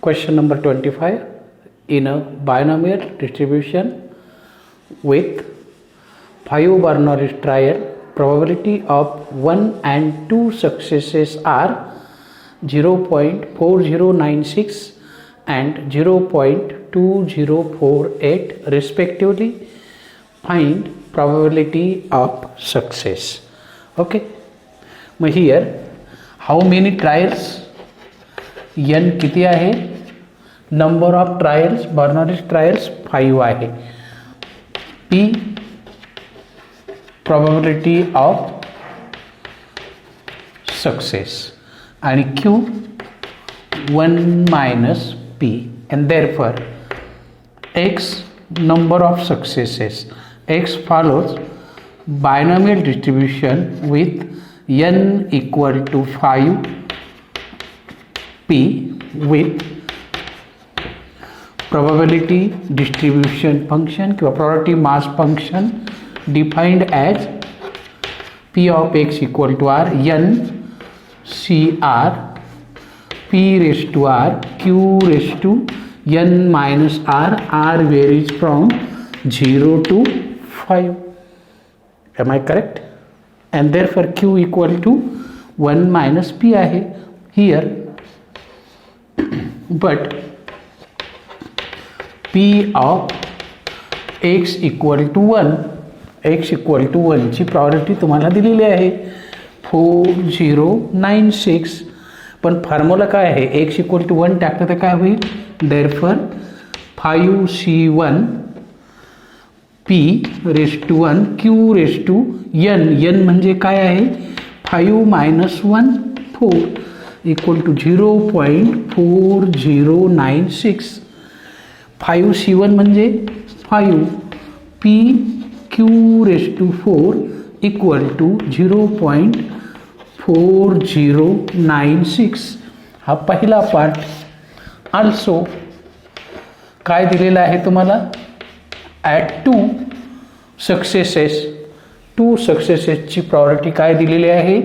Question number 25. In a binomial distribution with 5 Bernoulli trial, probability of 1 and 2 successes are 0.4096 and 0.2048 respectively. Find probability of success. Okay. मग here how many trials? n किती आहे? Number of trials Bernoulli trials 5 आहे. p probability of success आणि q 1 minus p and therefore x number of successes. X follows binomial distribution with n equal to 5 p with probability distribution function किंवा probability mass function defined as p of x equal to r n c r p raised to r q raised to n minus r. R varies from 0 to 5. Am I correct? And therefore q equal to 1 minus p आहे here. But p of x equal to 1 ची property तुम्हाला दिलेली आहे 4096. पण formula काय आहे? x equal to 1 टाकलं तर काय होईल? Therefore 5c1 p raise to 1 q raise to n. n म्हणजे काय आहे? 5 minus 1 4 इक्वल टू 0.4096. 5c1 म्हणजे 5 p q raise to 4 equal to 0.4096. हा पहिला पार्ट. ऑल्सो काय दिलेला आहे तुम्हाला? ॲट 2 सक्सेसेसची प्रॉपर्टी काय दिलेली आहे?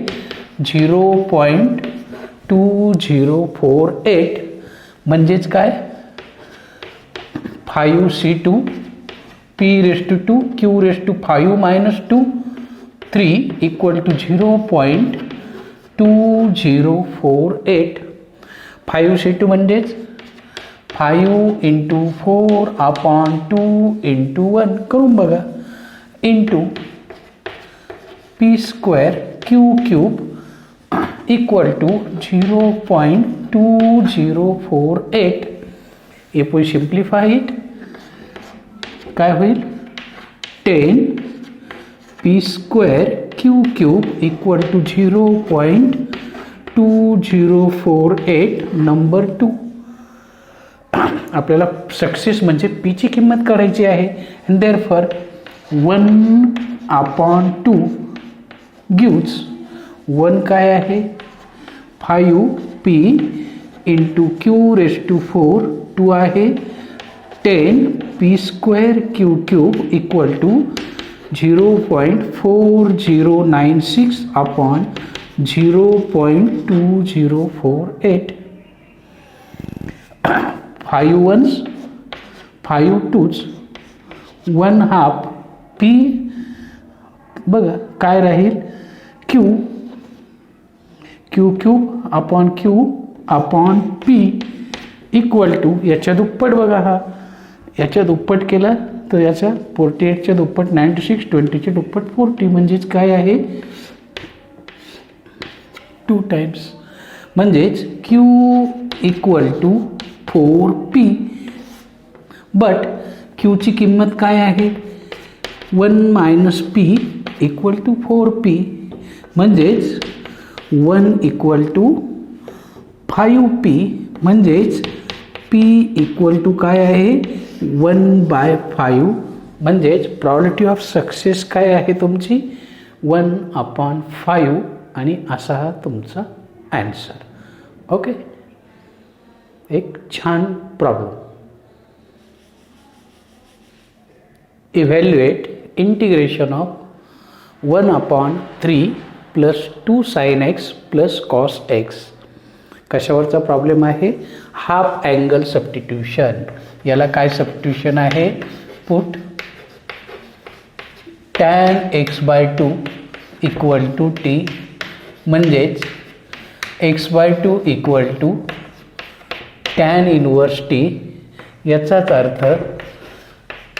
0.2048 म्हणजेच काय? 5c2 p raise to 2 q raise to 5 minus 2 3 equal to 0.2048. 5c2 म्हणजेच 5 into 4 upon 2 into 1 करून बघा into p square q cube equal to 0.2048. if we simplify it काय होईल? 10 p square q cube equal to 0.2048 number 2. आपल्याला success म्हणजे p ची किंमत काढायची आहे. and therefore 1/2 gives 1 काय आहे? 5p into q raised to 4 2 आहे 10 p square q cube equal to 0.4096 upon 0.2048. 5 ones 5 twos 1/2 p बघा काय राहील? q cube upon q upon p equal to याच्या दुप्पट बघा. हा याच्या दुप्पट केला तर याच्या 48च्या दुप्पट 96 20च्या दुप्पट 40 म्हणजेच काय आहे? 2 times. म्हणजेच q equal to 4p. But q ची किंमत काय आहे? 1 minus p equal to 4p. म्हणजेच 1 इक्वल टू 5p. म्हणजेच p इक्वल टू काय आहे? 1/5. म्हणजेच प्रॉबिलिटी ऑफ सक्सेस काय आहे तुमची? 1/5. आणि असा हा तुमचा ॲन्सर. ओके. एक छान problem. Evaluate integration of 1/3 + 2 sin x + cos x. कशावरचा प्रॉब्लेम आहे? Half angle substitution. याला काय सबस्टिट्यूशन आहे? Put tan x/2 equal to T, म्हणजेच x/2 equal to tan inverse T. याचाच अर्थ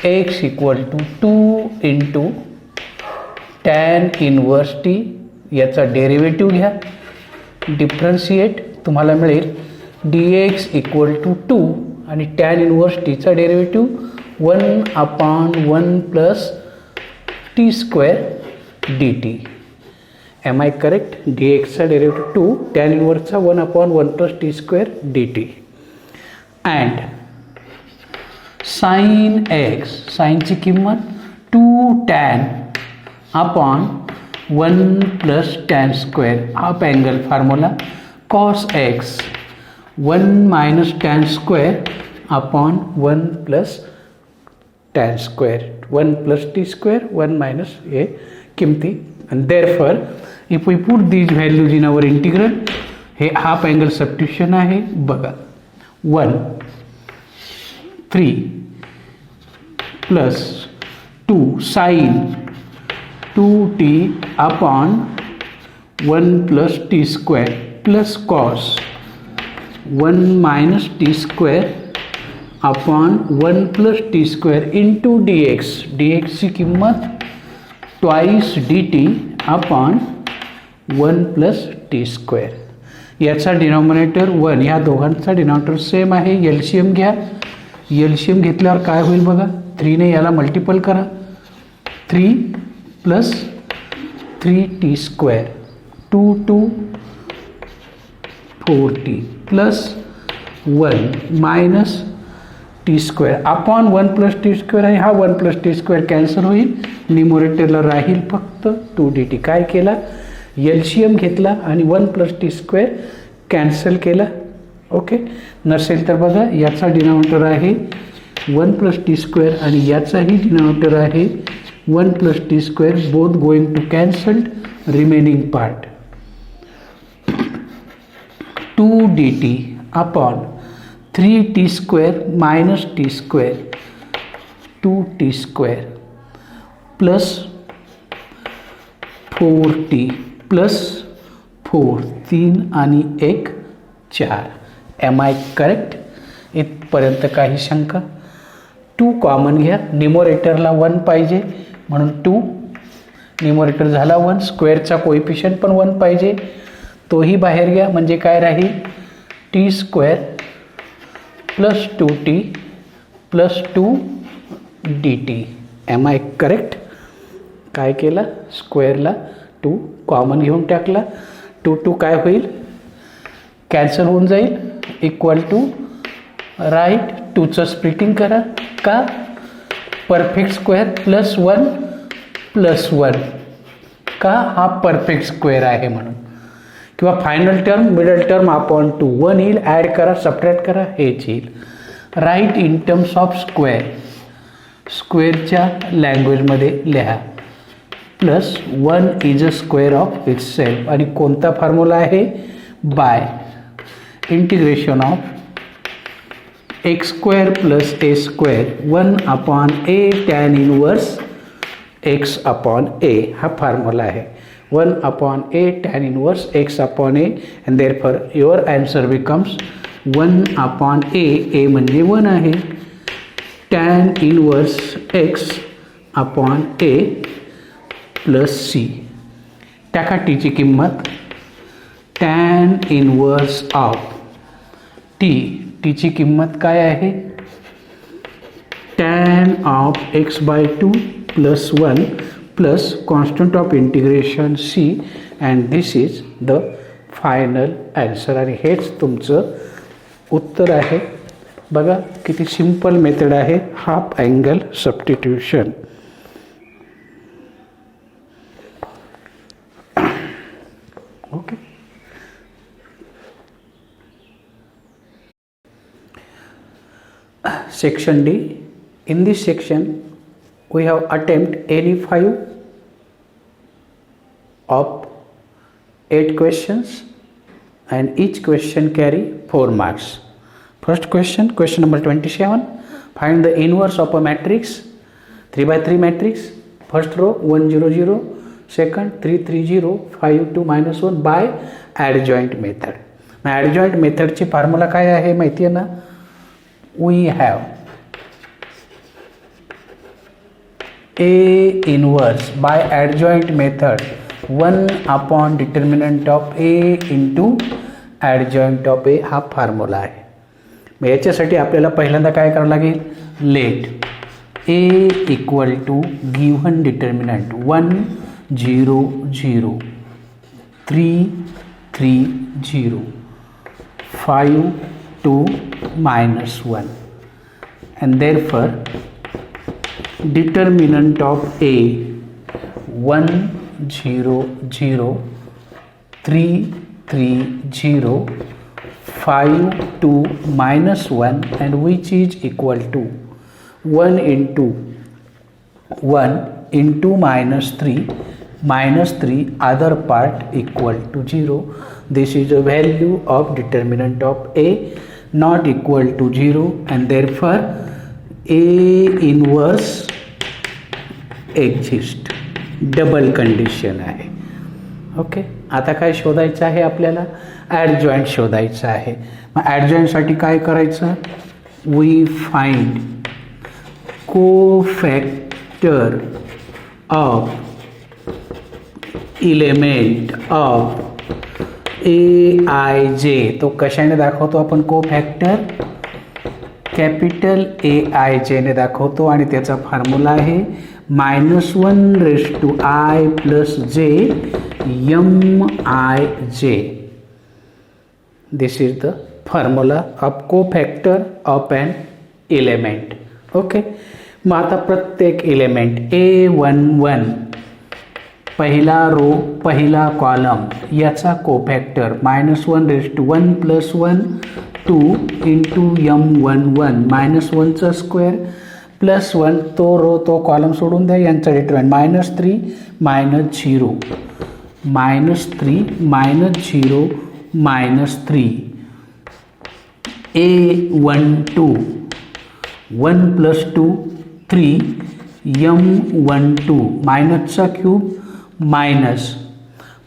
x equal to 2 into tan inverse T. याचा derivative घ्या, डिफरन्शिएट, तुम्हाला मिळेल dx इक्वल टू 2 आणि tan इनवर्स टीचा derivative 1/1 plus T square dt. M I correct? dxचा डेरिव्हेटिव्ह 2, tan इनवर्सचा 1/1 plus T square dt. And sine x, साईनची किंमत 2 tan upon 1 plus tan square, half angle formula. Cos x 1 minus tan square upon 1 plus tan square, 1 plus T square, 1 minus हे किमती. and therefore if we put these values in our integral, हे half angle substitution आहे. बघा 1 3 plus 2 sine 2t upon 1 plus T square plus cos 1 minus t square upon 1 plus T square into dx. dxची किंमत twice dt upon 1 plus T square. याचा denominator 1, या दोघांचा denominator same आहे. LCM घ्या. LCM घेतल्यावर काय होईल बघा, 3 ने याला मल्टिपल करा, 3 plus 3t square 2 2 4t plus 1 minus t square upon 1 plus T square आहे. हा 1 प्लस टी स्क्वेअर कॅन्सल होईल, न्यूमरेटरला राहील फक्त 2dt. काय केला? एलसीएम घेतला आणि 1 प्लस टी स्क्वेअर कॅन्सल केला. ओके, नसेल तर बघा याचा डिनॉमिनेटर आहे 1 प्लस टी स्क्वेअर आणि याचाही डिनॉमिनेटर आहे 1 plus T square. Both going to cancelled, remaining part 2dt upon 3t square minus t square 2t square plus 4t plus 4, 3 आणि 1 4. Am I correct? इथपर्यंत काही शंका? 2 कॉमन घ्या, न्यूमरेटरला 1 पाहिजे म्हणून 2, न्यूमरेटर झाला 1, स्क्वेअरचा कोएफिशियंट पण 1 पाहिजे, तोही बाहेर घ्या, म्हणजे काय राहील t square plus 2t plus 2dt. Am I correct? काय केलं? स्क्वेअरला 2 कॉमन घेऊन टाकला, 2 2 काय होईल? कॅन्सल होऊन जाईल, इक्वल टू राईट 2चं स्प्लिटिंग करा. का? परफेक्ट स्क्वेअर प्लस 1 प्लस 1, का? हा परफेक्ट स्क्वेअर आहे म्हणून. किंवा final term middle term upon 2, 1 येईल, ॲड करा, सबट्रॅक्ट करा, हेच येईल. Write in terms of square, स्क्वेअरच्या लँग्वेजमध्ये लिहा. Plus 1 is a square of itself. आणि कोणता फॉर्म्युला आहे? By integration of X square plus A square 1 upon A tan inverse X upon A. हा फॉर्म्युला आहे 1 upon A tan inverse X upon A. And therefore your answer becomes 1 upon ए, ए म्हणजे 1 आहे, tan inverse X upon ए plus C. टाका टीची किंमत, tan inverse of T, टीची किंमत काय आहे? Tan of x/2 plus 1 plus constant of integration C. And this is the final answer. आणि हेच तुमचं उत्तर आहे. बघा किती सिंपल मेथड आहे half angle substitution. Okay, section D. In this section we have attempt any 5 of 8 questions and each question carry 4 marks. First question number 27. Find the inverse of a matrix 3 by 3 matrix. First row 1 0 0, second 3 3 0, 5 2 minus 1 by adjoint method. adjoint method ची formula काय आहे माहिती आहे ना? we have A inverse by adjoint method 1 upon determinant of A into adjoint of A हा formula आहे. मग याच्यासाठी आपल्याला पहिल्यांदा काय करावं लागेल? Let A equal to given determinant 1 0 0 3 3 0 5 2 minus 1 and therefore determinant of A 1 0 0 3 3 0 5 2 minus 1 and which is equal to 1 into 1 into minus 3 other part equal to 0. This is a value of determinant of A not equal to 0 and therefore A inverse exist. Double condition आहे. Okay, आता काय शोधायचं आहे आपल्याला? Adjoint शोधायचं आहे. मग ॲडजॉईंटसाठी काय करायचं? We find cofactor of element of AIJ. तो कशाने दाखवतो आपण कोफॅक्टर? कॅपिटल AIJ ने दाखवतो आणि त्याचा फॉर्म्युला आहे -1⁻I + J MIJ. This is the formula of cofactor of an element. Okay, मग आता प्रत्येक एलिमेंट A11 पहिला रो पहिला कॉलम याचा कोफॅक्टर -1 + 1 2 इंटू M11 -1चा स्क्वेअर +1 तो रो तो कॉलम सोडून द्या, यांचा डिटरमिनंट -3 -0 -3 -0 -3 A12 1 + 2 3 M12 मायनसचा cube minus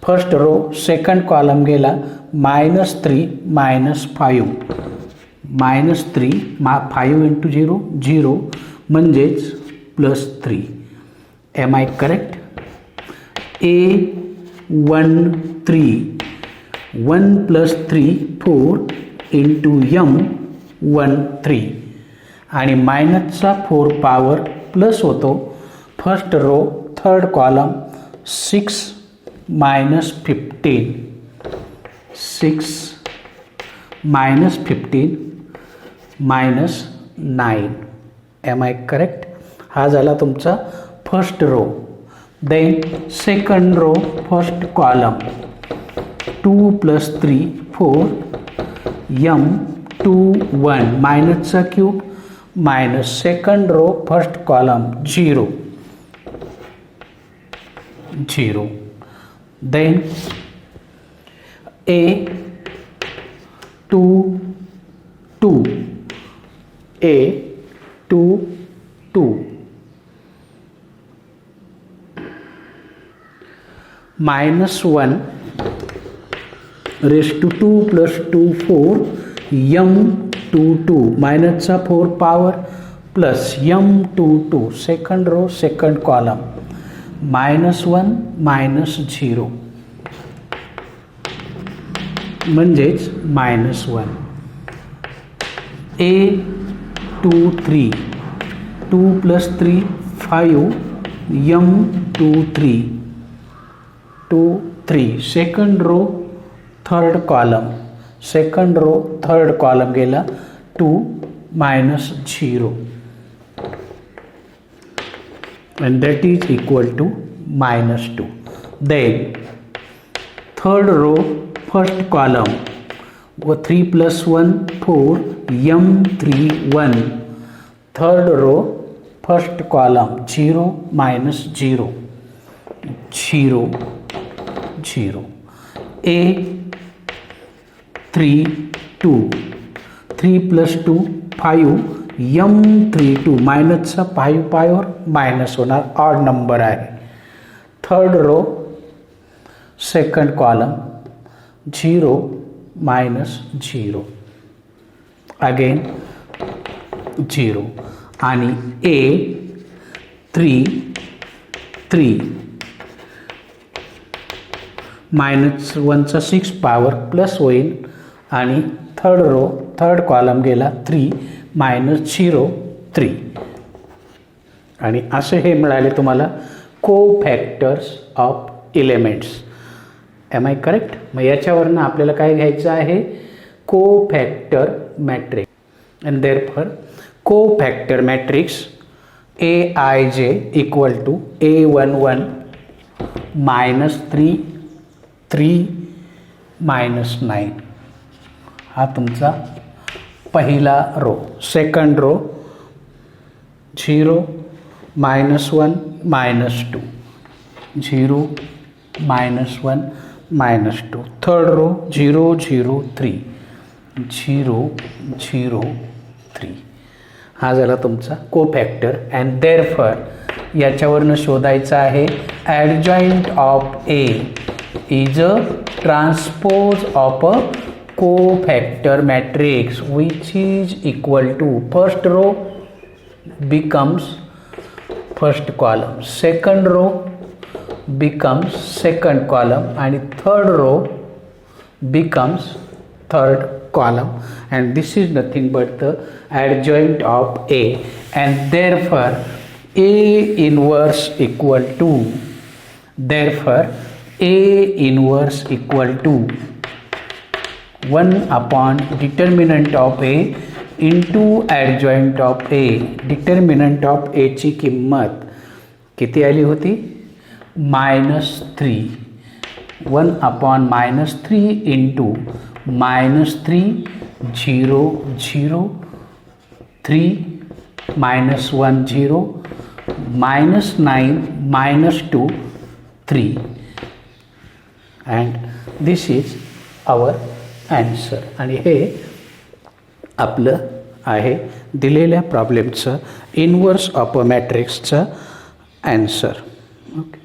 first row second column गेला -3 -5 -3 5 इंटू 0 0 म्हणजेच +3. M I correct? A13 1 + 3 4 into M13 आणि मायनसचा 4 पॉवर प्लस होतो first row third column 6 -15 6 -15 -9. Am I correct? हा झाला तुमचा first row. Then second row first column 2 + 3 4 M21 मायनसचा cube minus second row first column 0 0. Then A22 -1 raised to 2 + 2 4 M22 मायनसचा 4 power plus M22 second row second column -1 -0 म्हणजेच -1. A23 2 + 3 5 M23 2 3 second row third column second row third column गेला 2 -0 and that is equal to -2. Then third row first column 3 + 1 4 M31 third row first column 0 -0 0 0. 3 2, 3 + 2 5, M32 मायनसचा 5 पायवर minus होणार, odd number आहे. Third row second column 0 -0 again 0 आणि A 3 3 -1चा 6 power plus होईल आणि third row third column गेला 3 -0 3 आणि असे हे मिळाले तुम्हाला cofactors of elements. Am I correct? मग याच्यावरनं आपल्याला काय घ्यायचं आहे? Cofactor matrix. And therefore cofactor matrix AIJ equal to A11 -3 3 -9 हा तुमचा पहिला row. Second row 0 -1 -2 0 -1 -2. Third row 0 0 3 0 0 3 हा झाला तुमचा कोफॅक्टर. अँड देअरफॉर याच्यावरनं शोधायचं आहे adjoint of A is a transpose of a cofactor matrix which is equal to first row becomes first column, second row becomes second column and third row becomes third column, and this is nothing but the adjoint of A, and therefore A inverse equal to, therefore A inverse equal to 1 upon determinant of A into adjoint of A. Determinant of एची किंमत किती आली होती? -3. 1 upon -3 into -3 0 0 3 -1 0 -9 -2 3 and this is our answer. आणि हे आपलं आहे दिलेल्या प्रॉब्लेमचं इनवर्स ऑफ अ मॅट्रिक्सचं ॲन्सर. ओके.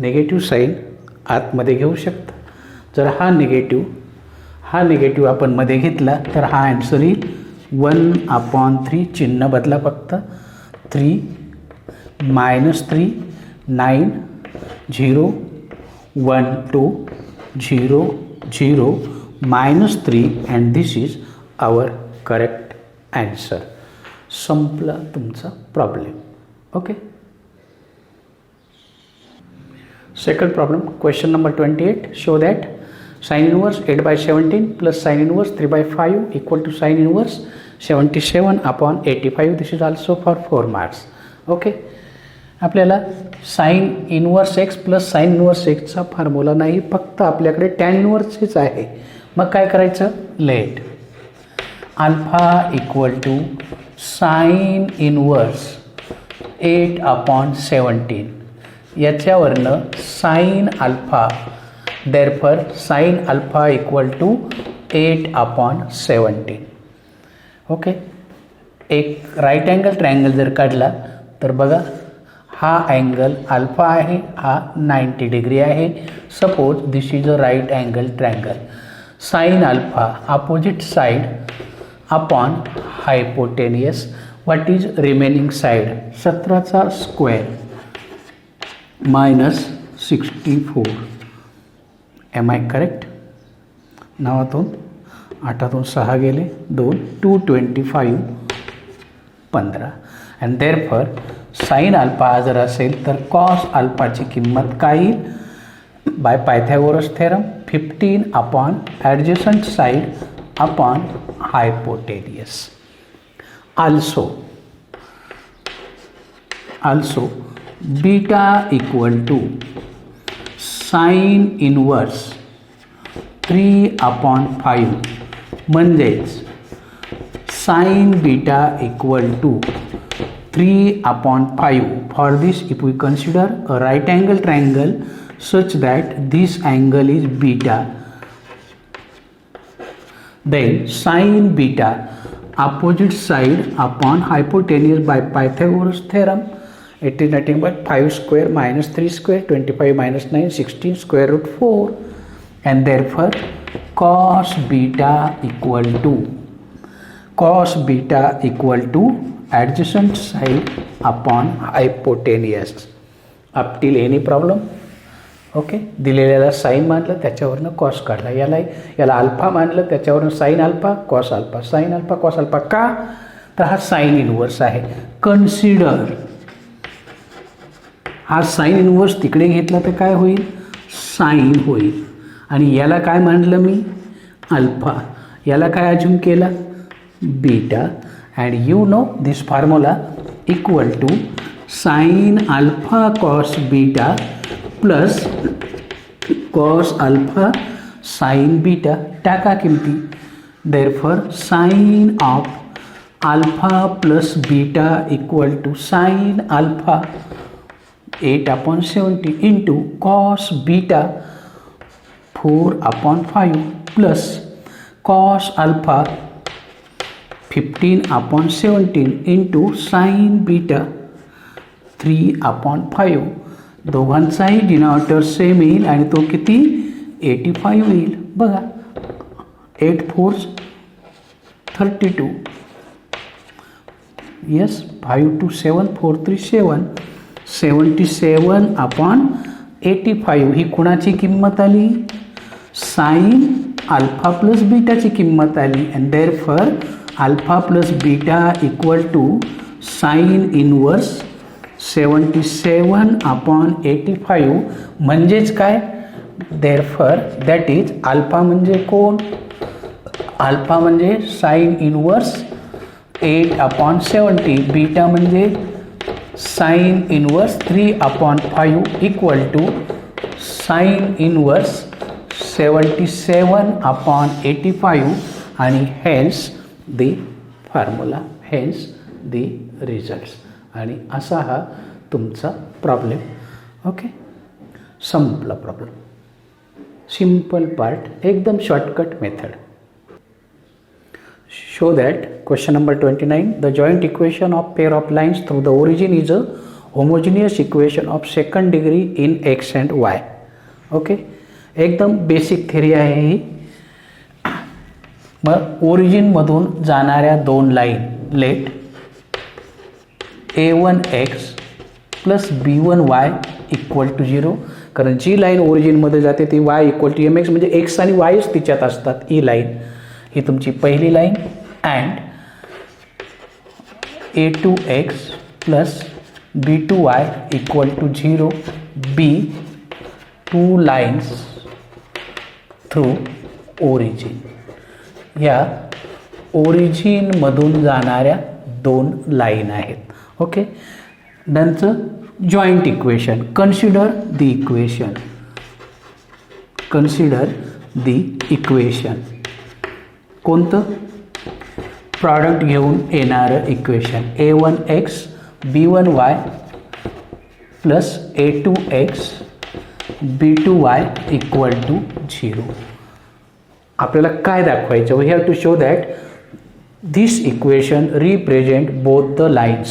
निगेटिव्ह साईन आतमध्ये घेऊ शकता. जर हा निगेटिव्ह आपण मध्ये घेतला तर हा ॲन्सर येईल 1/3. चिन्ह बदला फक्त. 3 -3 9 0 1 2 0 0 -3 and this is our correct answer. संपला तुमचा problem. Okay. Second problem question number 28. Show that sin inverse 8/17 plus sin inverse 3/5 equal to sin inverse 77/85. this is also for 4 marks. Okay. आपल्याला sine inverse X plus sine inverse एक्सचा formula नाही, फक्त आपल्याकडे tan इनवर्सच आहे. मग काय करायचं? Let alpha equal to sine inverse 8/17 याच्यावरनं sine alpha, therefore sine alpha equal to 8/17. Okay. एक राईट अँगल ट्रायंगल जर काढला तर बघा हा अँगल अल्फा आहे, हा 90 डिग्री आहे. Suppose this is a right angle triangle. Sine alpha opposite side upon hypotenuse. What is remaining side? 17चा स्क्वेअर -64. Am I correct? 9तून 8तून 6 गेले 2 225 15. अँड देअरफॉर साइन अल्फा जर असेल तर कॉस अल्फाची किंमत काय येईल? By Pythagoras theorem 15 upon adjacent side upon hypotenuse. also beta equal to sine inverse 3/5 म्हणजेच sine beta equal to 3/5. For this, if we consider a right angle triangle, such that this angle is beta. Then sin beta opposite side upon hypotenuse by Pythagoras theorem. It is nothing but 5 square minus 3 square, 25 minus 9, 16 square root 4, and therefore cos beta equal to adjacent side upon hypotenuse. Up till any problem? Okay. दिलेल्याला sine मानलं त्याच्यावरनं cos काढला, याला alpha मानलं त्याच्यावरनं sine alpha cos alpha, sine alpha cos alpha. का तर हा साईन इनवर्स आहे. कन्सिडर हा साईन इनवर्स तिकडे घेतला तर काय होईल, साईन होईल. आणि याला काय मानलं मी, अल्फा. याला काय अज्यूम केला, beta. And you know this formula equal to sine alpha cos beta plus cos alpha sine beta. टाका किमती. Therefore sine of alpha plus beta equal to sine alpha 8/70 into cos beta 4/5 plus cos alpha 15/17 into sine beta 3/5. दोघांचाही denominator same येईल आणि तो किती 85 येईल. बघा 8 4 32. Yes 5 2 7 4 3 7 77/85 ही कुणाची किंमत आली, साइन अल्फा प्लस बीटाची किंमत आली. And therefore alpha plus beta equal to sine inverse 77/85 म्हणजेच काय, देयरफॉर दॅट इज अल्फा म्हणजे कोण, अल्फा म्हणजे साइन इनवर्स 8/70, बीटा म्हणजे sine inverse 3/5 equal to sine inverse 77/85 आणि hence the formula, hence the results. आणि असा हा तुमचा प्रॉब्लेम. ओके, संपला प्रॉब्लेम. सिंपल पार्ट, एकदम shortcut method. Show that question number 29 the joint equation of pair of lines through the origin is a homogeneous equation of second degree in x and y. Okay, एकदम basic theory आहे ही. मग ओरिजिनमधून जाणाऱ्या दोन line let a1x plus b1y equal to 0. कारण जी line ओरिजिनमध्ये जाते ती y इक्वल टू mx म्हणजे x आणि yच तिच्यात असतात. ही लाईन ही तुमची पहिली line. And a2x plus b2y equal to 0 b 2 lines through origin. या ओरिजिनमधून जाणाऱ्या दोन लाईन आहेत. ओके, नंतर joint equation. Consider the equation. कोणतं, प्रॉडक्ट घेऊन येणारं equation a1x b1y plus a2x b2y equal to 0. आपल्याला काय दाखवायचं, we have to show that this equation represent both the lines.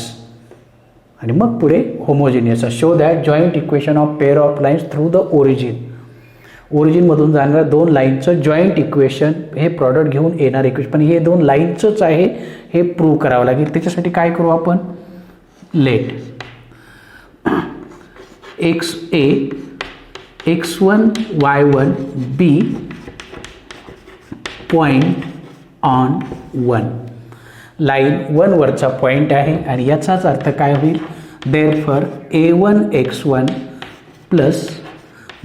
आणि मग पुढे homogeneous. Show that joint equation of pair of lines through the origin. ओरिजिनमधून जाणाऱ्या दोन लाईनचं जॉईंट इक्वेशन हे प्रॉडक्ट घेऊन येणार इक्वेशन. पण हे दोन लाईनचंच आहे हे प्रूव्ह करावं लागेल. त्याच्यासाठी काय करू आपण, let x1 y1 b point on 1. Line 1 वरचा पॉईंट आहे आणि याचाच अर्थ काय होईल, therefore a1 x1 plus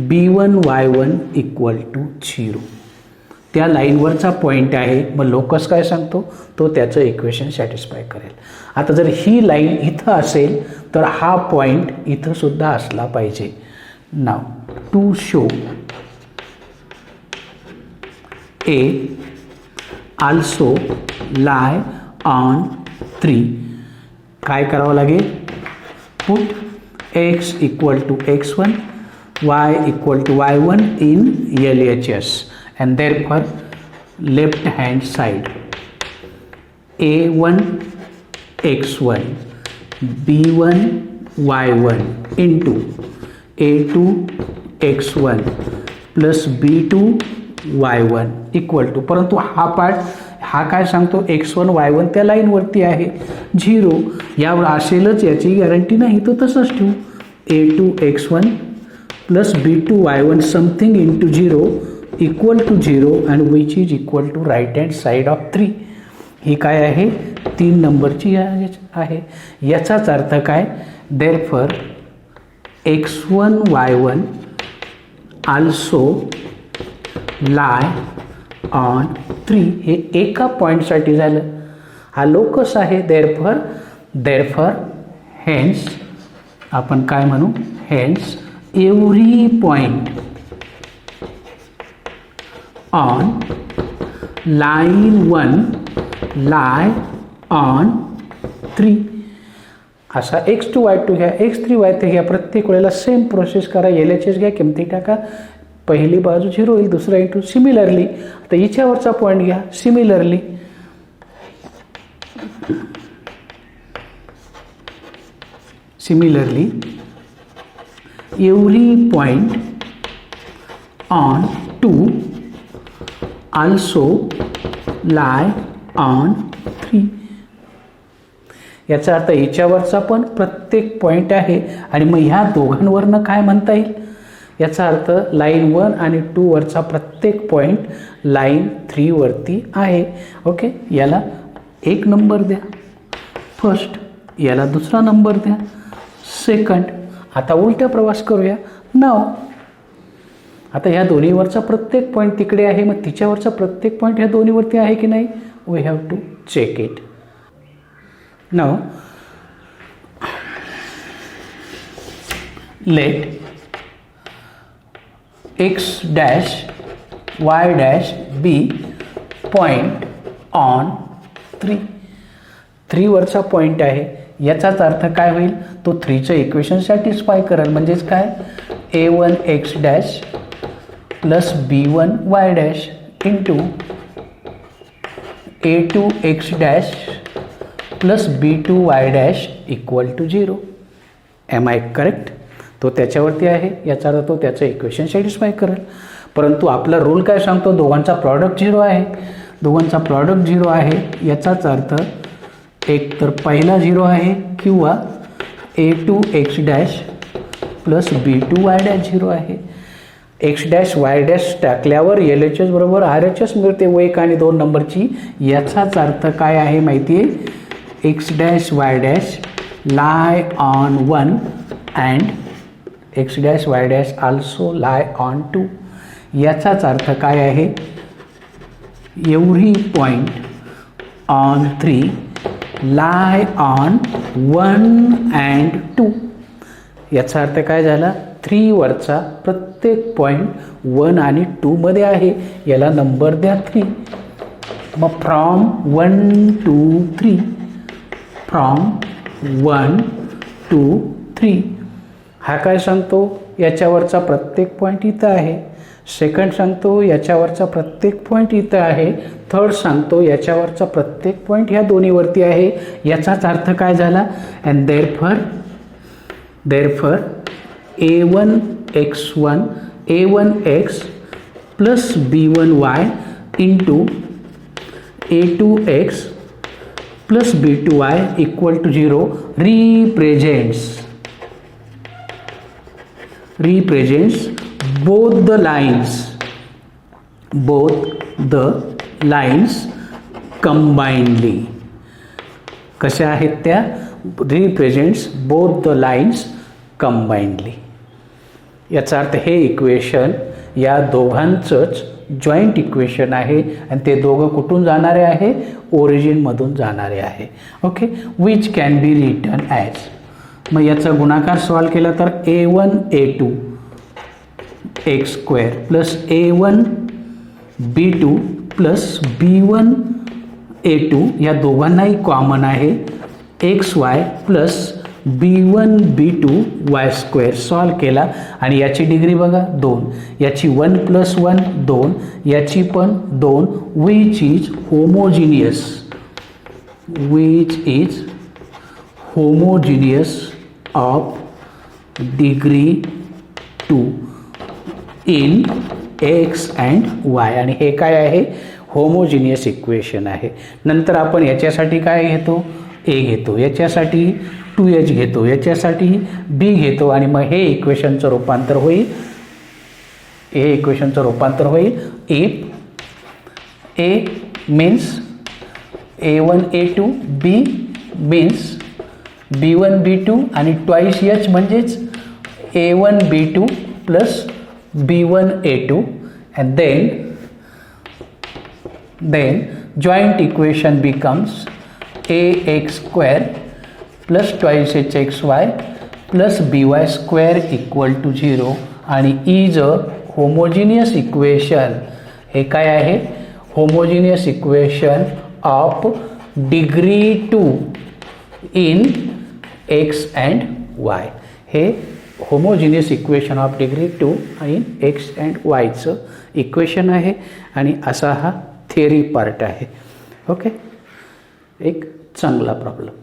b1 y1 equal to 0. त्या लाईनवरचा पॉईंट आहे. मग लोकस काय सांगतो, तो त्याचं इक्वेशन सॅटिस्फाय करेल. आता जर ही लाईन इथं असेल तर हा पॉईंट इथं सुद्धा असला पाहिजे. Now to show A also lie on 3. काय करावं लागेल, put x equal to x1 y equal to y1 in LHS, and therefore left hand side a1 x1 b1 y1 into a2 x1 plus b2 y1 equal to, परंतु हा part हा काय सांगतो x1 y1 त्या लाईनवरती आहे 0, यावर असेलच याची गॅरंटी नाही, तो तसंच ठेवू a2 x1 plus b2 y1 something into 0 equal to 0 and which is equal to right hand side of 3. ही काय आहे 3 नंबरची आहे. याचाच अर्थ काय, therefore x1 y1 also lie on 3. हे एका पॉईंटसाठी झालं, हा लोकस आहे. देअरफॉर हेन्स आपण काय म्हणू, hence every point on line 1 lie on 3. असा x2 y2 घ्या, x3 y3 घ्या, प्रत्येक वेळेला सेम प्रोसेस करा. LHS घ्या, किमती टाका, पहिली बाजू 0 होईल, दुसरा इंटू. सिमिलरली आता हिच्यावरचा पॉईंट घ्या, similarly every point on 2 also lie on 3. याचा अर्थ हिच्यावरचा पण प्रत्येक पॉईंट आहे, आणि मग ह्या दोघांवरनं काय म्हणता येईल, याचा अर्थ लाईन 1 आणि 2 वरचा प्रत्येक पॉईंट लाईन 3 वरती आहे. ओके, याला 1 नंबर द्या फर्स्ट, याला दुसरा नंबर द्या सेकंड. आता उलटा प्रवास करूया. नाव आता ह्या दोन्हीवरचा प्रत्येक पॉईंट तिकडे आहे, मग तिच्यावरचा प्रत्येक पॉईंट ह्या दोन्हीवरती आहे की नाही, we have to check it. Now let x dash y dash b point on 3 वरचा पॉईंट आहे. याचाच अर्थ काय होईल, तो 3चं इक्वेशन सॅटिस्फाय करेल. म्हणजेच काय, a1 x dash plus b1 y dash into a2 x dash plus b2 y dash equal to 0. Am I correct. तो त्याच्यावरती आहे, याचा अर्थ तो त्याचं इक्वेशन सॅटिस्फाय करेल. परंतु आपला रूल काय सांगतो, दोघांचा प्रॉडक्ट 0 आहे. दोघांचा प्रॉडक्ट 0 आहे, याचाच अर्थ एक तर पहिला 0 आहे किंवा a2 x dash plus b2 y dash 0 आहे. x डॅश y डॅश टाकल्यावर LHS बरोबर RHS मिळते, 1 आणि 2 नंबरची. याचाच अर्थ काय आहे माहिती आहे, x dash y dash lie on 1 and x dash y dash also lie on 2. याचाच अर्थ काय आहे, every point on 3 lie on 1 and 2. याचा अर्थ काय झाला, 3 वरचा प्रत्येक पॉईंट 1 आणि 2 मध्ये आहे. याला नंबर द्या 3. मग फ्रॉम 1 to 3, फ्रॉम 1 to 3 हा काय सांगतो, याच्यावरचा प्रत्येक पॉईंट इथं आहे. सेकंड सांगतो याच्यावरचा प्रत्येक पॉईंट इथं आहे. थर्ड सांगतो याच्यावरचा प्रत्येक पॉईंट ह्या दोन्हीवरती आहे. याचाच अर्थ काय झाला, and therefore a1 x1 a1x plus b1y into a2x plus b2y equal to 0 represents both the lines combinedly. कशा आहेत त्या, represents both the lines combinedly. याचा अर्थ हे इक्वेशन या दोघांचंच जॉईंट इक्वेशन आहे, आणि ते दोघं कुठून जाणारे आहे, ओरिजिनमधून जाणारे आहे. Okay, which can be written as. मग याचा गुणाकार सॉल्व केला तर a1 a2 x square plus a1 b2 plus b1 a2 या दोघांनाही कॉमन आहे xy plus B1 B2 Y square solve केला आणि याची डिग्री बघा 2, याची 1 + 1 2, याची पण 2, which is homogeneous of degree 2 in x and Y. आणि हे काय आहे? होमोजिनियस इक्वेशन आहे. नंतर आपण याच्यासाठी काय घेतो? ए घेतो, याच्यासाठी 2h घेतो, याच्यासाठी बी घेतो आणि मग हे इक्वेशनचं रूपांतर होईल. If a means A1 A2, b means B1 B2 आणि ट्वाईस एच म्हणजेच A1 B2 plus B1 A2 and then joint equation becomes ax square plus twice hxy plus by square equal to 0 आणि is a homogeneous equation. हे काय आहे? homogeneous equation of degree 2 in x and y. हे homogeneous equation of degree 2 in x and वायचं equation आहे आणि असा हा थिअरी पार्ट आहे. ओके, एक चांगला प्रॉब्लेम.